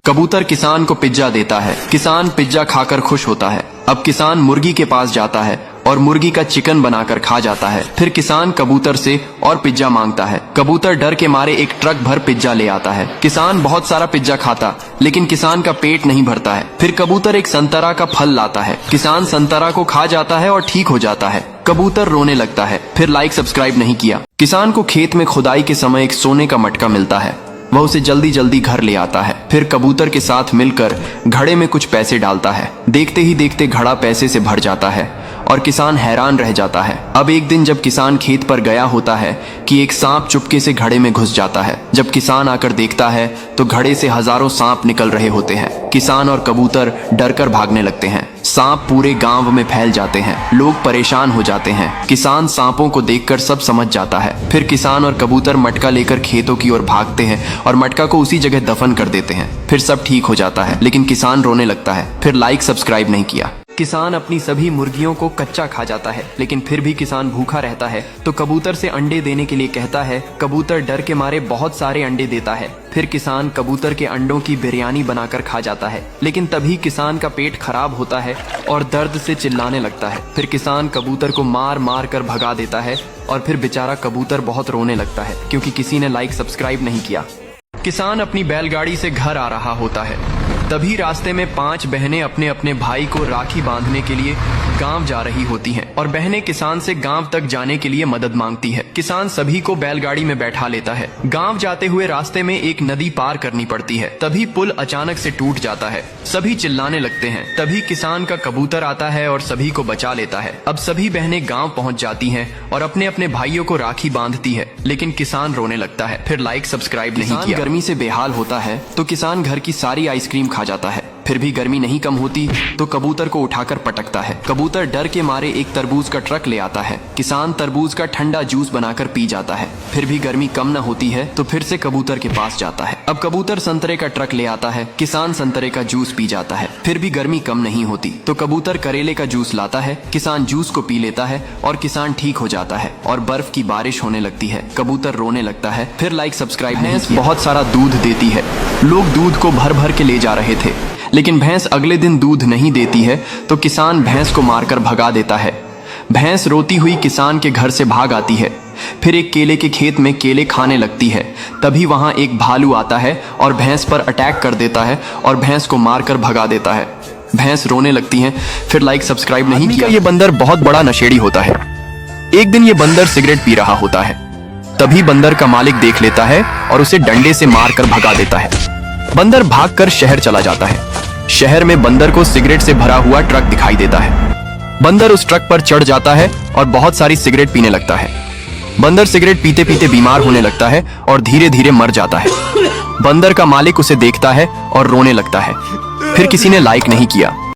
कबूतर किसान को पिज्जा देता है। किसान पिज्जा खाकर खुश होता है। अब किसान मुर्गी के पास जाता है और मुर्गी का चिकन बनाकर खा जाता है। फिर किसान कबूतर से और पिज्जा मांगता है। कबूतर डर के मारे एक ट्रक भर पिज्जा ले आता है। किसान बहुत सारा पिज्जा खाता, लेकिन किसान का पेट नहीं भरता है। फिर कबूतर एक संतरा का फल लाता है। किसान संतरा को खा जाता है और ठीक हो जाता है। कबूतर रोने लगता है। फिर लाइक सब्सक्राइब नहीं किया। किसान को खेत में खुदाई के समय एक सोने का मटका मिलता है। वह उसे जल्दी जल्दी घर ले आता है। फिर कबूतर के साथ मिलकर घड़े में कुछ पैसे डालता है। देखते ही देखते घड़ा पैसे से भर जाता है और किसान हैरान रह जाता है। अब एक दिन जब किसान खेत पर गया होता है कि एक सांप चुपके से घड़े में घुस जाता है। जब किसान आकर देखता है तो घड़े से हजारों सांप निकल रहे होते हैं। किसान और कबूतर डरकर भागने लगते हैं। सांप पूरे गांव में फैल जाते हैं। लोग परेशान हो जाते हैं। किसान सांपों को देखकर सब समझ जाता है। फिर किसान और कबूतर मटका लेकर खेतों की ओर भागते हैं और मटका को उसी जगह दफन कर देते हैं। फिर सब ठीक हो जाता है, लेकिन किसान रोने लगता है। फिर लाइक सब्सक्राइब नहीं किया। किसान अपनी सभी मुर्गियों को कच्चा खा जाता है, लेकिन फिर भी किसान भूखा रहता है तो कबूतर से अंडे देने के लिए कहता है। कबूतर डर के मारे बहुत सारे अंडे देता है। फिर किसान कबूतर के अंडों की बिरयानी बनाकर खा जाता है, लेकिन तभी किसान का पेट खराब होता है और दर्द से चिल्लाने लगता है। फिर किसान कबूतर को मार मार कर भगा देता है और फिर बेचारा कबूतर बहुत रोने लगता है, क्योंकि किसी ने लाइक सब्सक्राइब नहीं किया। किसान अपनी बैलगाड़ी से घर आ रहा होता है। तभी रास्ते में 5 बहनें अपने अपने भाई को राखी बांधने के लिए गांव जा रही होती हैं और बहनें किसान से गांव तक जाने के लिए मदद मांगती है। किसान सभी को बैलगाड़ी में बैठा लेता है। गांव जाते हुए रास्ते में एक नदी पार करनी पड़ती है। तभी पुल अचानक से टूट जाता है। सभी चिल्लाने लगते हैं। तभी किसान का कबूतर आता है और सभी को बचा लेता है। अब सभी बहनें गाँव पहुँच जाती है और अपने अपने भाइयों को राखी बांधती है, लेकिन किसान रोने लगता है। फिर लाइक सब्सक्राइब नहीं किया। गर्मी से बेहाल होता है तो किसान घर की सारी आइसक्रीम खा जाता है। फिर भी गर्मी नहीं कम होती तो कबूतर को उठाकर पटकता है। कबूतर डर के मारे एक तरबूज का ट्रक ले आता है। किसान तरबूज का ठंडा जूस बनाकर पी जाता है। फिर भी गर्मी कम न होती है तो फिर से कबूतर के पास जाता है। अब कबूतर संतरे का ट्रक ले आता है। किसान संतरे का जूस पी जाता है। फिर भी गर्मी कम नहीं होती तो कबूतर करेले का जूस लाता है। किसान जूस को पी लेता है और किसान ठीक हो जाता है और बर्फ की बारिश होने लगती है। कबूतर रोने लगता है। फिर लाइक सब्सक्राइब। भैंस बहुत सारा दूध देती है। लोग दूध को भर भर के ले जा रहे थे, लेकिन भैंस अगले दिन दूध नहीं देती है तो किसान भैंस को मारकर भगा देता है। भैंस रोती हुई किसान के घर से भाग आती है। फिर एक केले के खेत में केले खाने लगती है। तभी वहां एक भालू आता है और भैंस पर अटैक कर देता है और भैंस को मारकर भगा देता है। भैंस रोने लगती है। फिर लाइक सब्सक्राइब नहीं किया। ये बंदर बहुत बड़ा नशेड़ी होता है। एक दिन ये बंदर सिगरेट पी रहा होता है। तभी बंदर का मालिक देख लेता है और उसे डंडे से मारकर भगा देता है। बंदर भागकर शहर चला जाता है। शहर में बंदर को सिगरेट से भरा हुआ ट्रक दिखाई देता है। बंदर उस ट्रक पर चढ़ जाता है और बहुत सारी सिगरेट पीने लगता है। बंदर सिगरेट पीते पीते बीमार होने लगता है और धीरे धीरे मर जाता है। बंदर का मालिक उसे देखता है और रोने लगता है। फिर किसी ने लाइक नहीं किया।